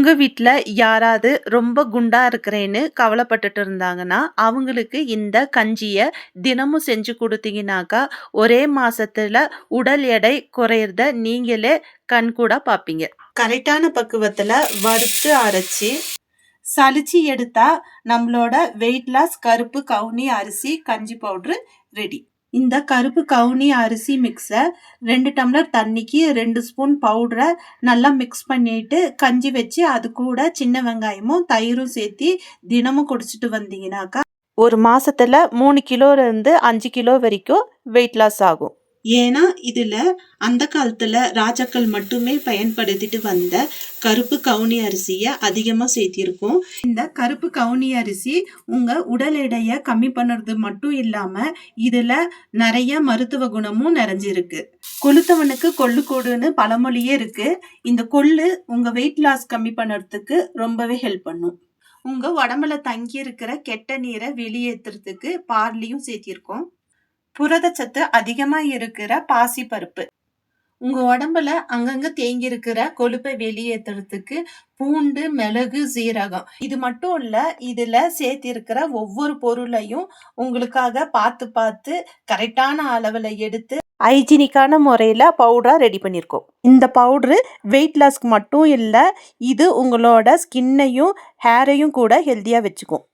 உங்க வீட்ல யாராவது ரொம்ப குண்டா இருக்கிறேன்னு கவலைப்பட்டுட்டு இருந்தாங்கன்னா, அவங்களுக்கு இந்த கஞ்சிய தினமும் செஞ்சு குடுத்தீங்கனாக்கா, ஒரே மாசத்துல உடல் எடை குறையறத நீங்களே கண்கூடா பார்ப்பீங்க. கரெக்டான பக்குவத்துல வறுத்து அரைச்சு, சலிச்சு எடுத்தா நம்மளோட வெயிட் லாஸ் கருப்பு கவுனி அரிசி கஞ்சி பவுடர் ரெடி. இந்த கருப்பு கவுனி அரிசி மிக்ஸை 2 டம்ளர் தண்ணிக்கு 2 ஸ்பூன் பவுடரை நல்லா மிக்ஸ் பண்ணிட்டு கஞ்சி வச்சு அது கூட சின்ன வெங்காயமும் தயிரும் சேர்த்து தினமும் குடிச்சிட்டு வந்தீங்கன்னாக்கா ஒரு மாசத்துல 3 கிலோல இருந்து 5 கிலோ வரைக்கும் வெயிட் லாஸ் ஆகும். ஏன்னா இதுல அந்த காலத்துல ராஜாக்கள் மட்டுமே பயன்படுத்திட்டு வந்த கருப்பு கவுனி அரிசியை அதிகமா சேர்த்திருக்கோம். இந்த கருப்பு கவுனி அரிசி உங்க உடல் எடையை கம்மி பண்ணுறது மட்டும் இல்லாம இதுல நிறைய மருத்துவ குணமும் நிறைஞ்சிருக்கு. கொளுத்தவனுக்கு கொள்ளு கூடுன்னு பழமொழியே இருக்கு. இந்த கொள்ளு உங்க வெயிட் லாஸ் கம்மி பண்ணுறதுக்கு ரொம்பவே ஹெல்ப் பண்ணும். உங்க உடம்புல தங்கி இருக்கிற கெட்ட நீரை வெளியேற்றுறதுக்கு பார்லியும் சேர்த்திருக்கோம். புரதச்சத்து அதிகமா இருக்கிற பாசி பருப்பு உங்க உடம்புல அங்கங்க தேங்கி இருக்கிற கொழுப்பை வெளியேற்றுறதுக்கு பூண்டு, மிளகு, சீரகம் இது மட்டும் இல்ல, இதுல சேர்த்திருக்கிற ஒவ்வொரு பொருளையும் உங்களுக்காக பார்த்து பார்த்து கரெக்டான அளவுல எடுத்து ஹைஜீனிக்கான முறையில் பவுடராக ரெடி பண்ணியிருக்கோம். இந்த பவுட்ரு வெயிட் லாஸ்க்கு மட்டும் இல்லை, இது உங்களோட ஸ்கின்னையும் ஹேரையும் கூட ஹெல்த்தியாக வச்சுக்கும்.